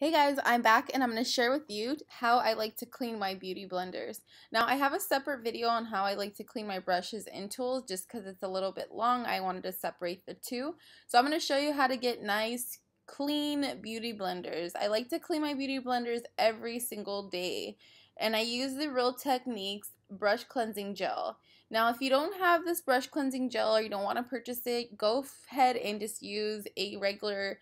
Hey guys, I'm back and I'm going to share with you how I like to clean my beauty blenders. Now I have a separate video on how I like to clean my brushes and tools just because it's a little bit long. I wanted to separate the two. So I'm going to show you how to get nice, clean beauty blenders. I like to clean my beauty blenders every single day. And I use the Real Techniques brush cleansing gel. Now if you don't have this brush cleansing gel or you don't want to purchase it, go ahead and just use a regular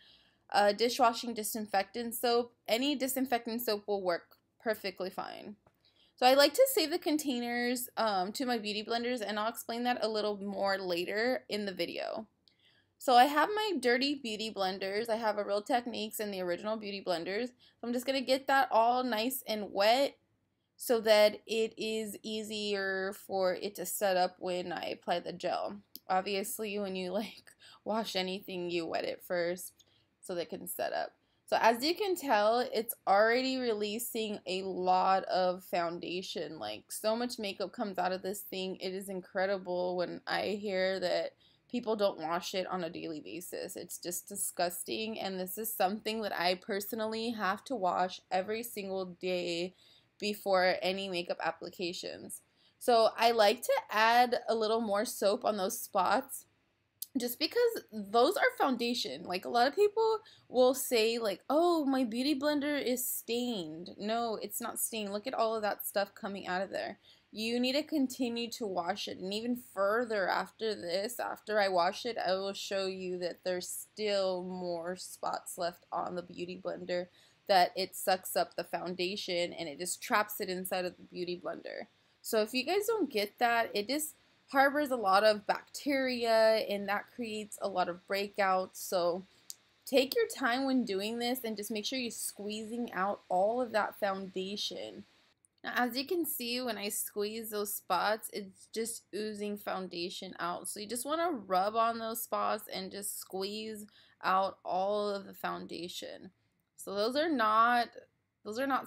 dishwashing disinfectant soap. Any disinfectant soap will work perfectly fine. So I like to save the containers to my beauty blenders, and I'll explain that a little more later in the video. So I have my dirty beauty blenders. I have a Real Techniques and the original beauty blenders. So I'm just going to get that all nice and wet so that it is easier for it to set up when I apply the gel. Obviously when you wash anything, you wet it first so they can set up. So as you can tell, it's already releasing a lot of foundation. Like, so much makeup comes out of this thing. It is incredible when I hear that people don't wash it on a daily basis. It's just disgusting, and this is something that I personally have to wash every single day before any makeup applications. So I like to add a little more soap on those spots, just because those are foundation. Like, a lot of people will say like, oh, my beauty blender is stained. No, it's not stained. Look at all of that stuff coming out of there. You need to continue to wash it, and even further after this, after I wash it, I will show you that there's still more spots left on the beauty blender, that it sucks up the foundation and it just traps it inside of the beauty blender. So if you guys don't get that, it just harbors a lot of bacteria, and that creates a lot of breakouts. So take your time when doing this and just make sure you're squeezing out all of that foundation. Now, as you can see, when I squeeze those spots, it's just oozing foundation out. So you just want to rub on those spots and just squeeze out all of the foundation. So those are not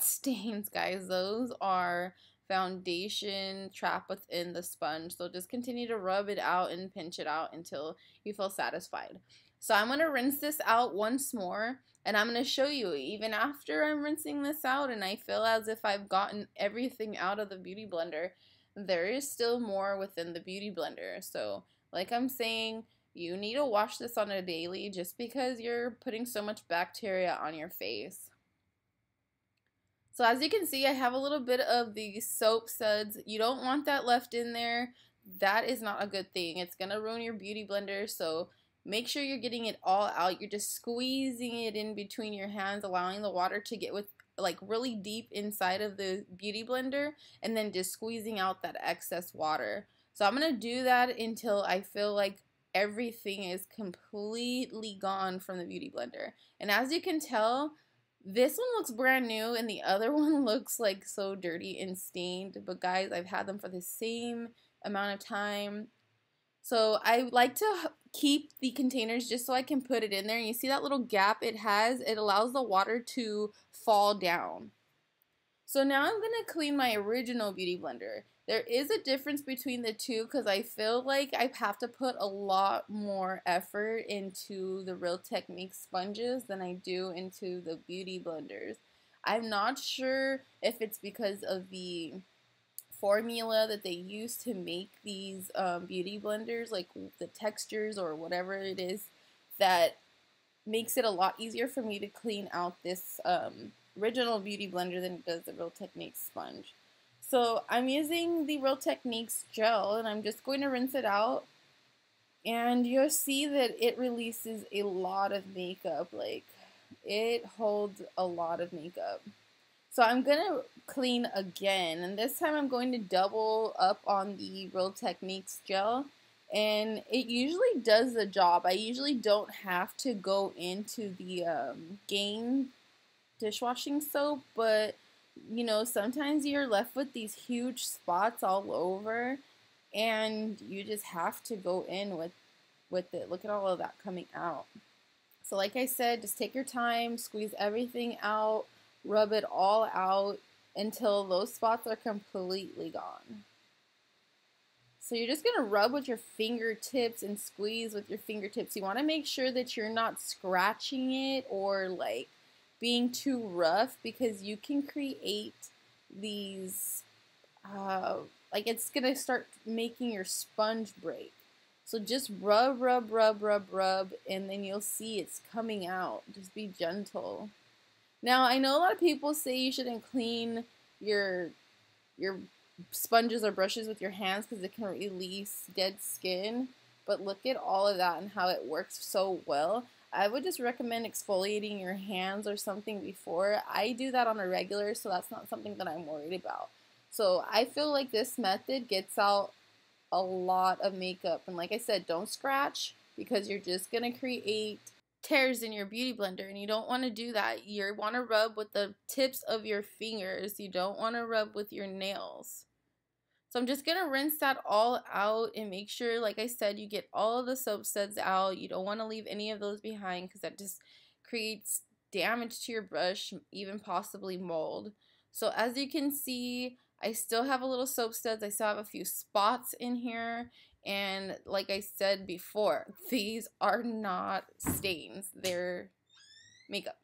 stains, guys. Those are foundation trapped within the sponge. So just continue to rub it out and pinch it out until you feel satisfied. So I'm going to rinse this out once more, and I'm going to show you even after I'm rinsing this out and I feel as if I've gotten everything out of the beauty blender, there is still more within the beauty blender. So like I'm saying, you need to wash this on a daily just because you're putting so much bacteria on your face. So as you can see, I have a little bit of the soap suds. You don't want that left in there. That is not a good thing. It's going to ruin your beauty blender. So make sure you're getting it all out. You're just squeezing it in between your hands, allowing the water to get really deep inside of the beauty blender, and then just squeezing out that excess water. So I'm going to do that until I feel like everything is completely gone from the beauty blender. And as you can tell, this one looks brand new and the other one looks like so dirty and stained. But guys, I've had them for the same amount of time. So I like to keep the containers just so I can put it in there. And you see that little gap it has? It allows the water to fall down. So now I'm going to clean my original beauty blender. There is a difference between the two because I feel like I have to put a lot more effort into the Real Techniques sponges than I do into the beauty blenders. I'm not sure if it's because of the formula that they use to make these beauty blenders, like the textures or whatever it is, that makes it a lot easier for me to clean out this original beauty blender than it does the Real Techniques sponge. So I'm using the Real Techniques gel, and I'm just going to rinse it out, and you'll see that it releases a lot of makeup. Like, it holds a lot of makeup. So I'm going to clean again, and this time I'm going to double up on the Real Techniques gel, and it usually does the job. I usually don't have to go into the Gain dishwashing soap, but you know, sometimes you're left with these huge spots all over, and you just have to go in with it. Look at all of that coming out. So like I said, just take your time, squeeze everything out, rub it all out until those spots are completely gone. So you're just going to rub with your fingertips and squeeze with your fingertips. You want to make sure that you're not scratching it or like being too rough, because you can create these, like it's gonna start making your sponge break. So just rub, rub, rub, rub, rub, and then you'll see it's coming out. Just be gentle. Now, I know a lot of people say you shouldn't clean your your sponges or brushes with your hands because it can release dead skin, but look at all of that and how it works so well. I would just recommend exfoliating your hands or something before. I do that on a regular, so that's not something that I'm worried about. So I feel like this method gets out a lot of makeup. And like I said, don't scratch, because you're just going to create tears in your beauty blender, and you don't want to do that. You want to rub with the tips of your fingers. You don't want to rub with your nails. So I'm just going to rinse that all out and make sure, like I said, you get all of the soap suds out. You don't want to leave any of those behind, because that just creates damage to your brush, even possibly mold. So as you can see, I still have a little soap suds. I still have a few spots in here. And like I said before, these are not stains. They're makeup.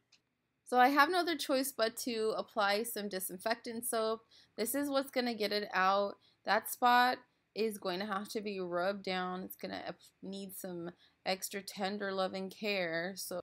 So I have no other choice but to apply some disinfectant soap. This is what's going to get it out. That spot is going to have to be rubbed down. It's going to need some extra tender loving care. So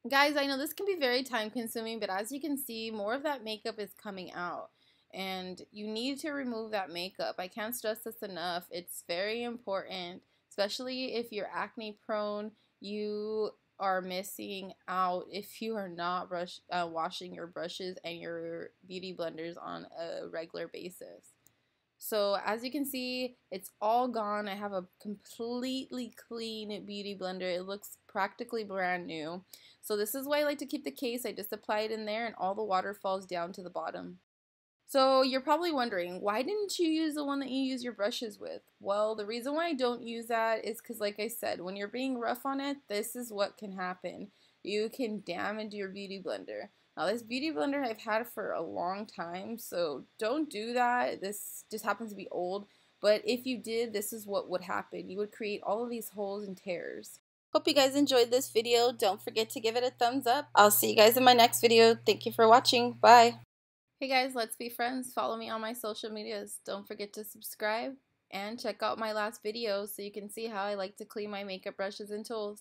guys, I know this can be very time consuming, but as you can see, more of that makeup is coming out. And you need to remove that makeup. I can't stress this enough. It's very important, especially if you're acne prone. You are missing out if you are not washing your brushes and your beauty blenders on a regular basis. So as you can see, it's all gone. I have a completely clean beauty blender. It looks practically brand new. So this is why I like to keep the case. I just apply it in there and all the water falls down to the bottom. So you're probably wondering, why didn't you use the one that you use your brushes with? Well, the reason why I don't use that is because, like I said, when you're being rough on it, this is what can happen. You can damage your beauty blender. Now, this beauty blender I've had for a long time, so don't do that. This just happens to be old. But if you did, this is what would happen. You would create all of these holes and tears. Hope you guys enjoyed this video. Don't forget to give it a thumbs up. I'll see you guys in my next video. Thank you for watching. Bye. Hey guys, let's be friends. Follow me on my social medias. Don't forget to subscribe and check out my last video so you can see how I like to clean my makeup brushes and tools.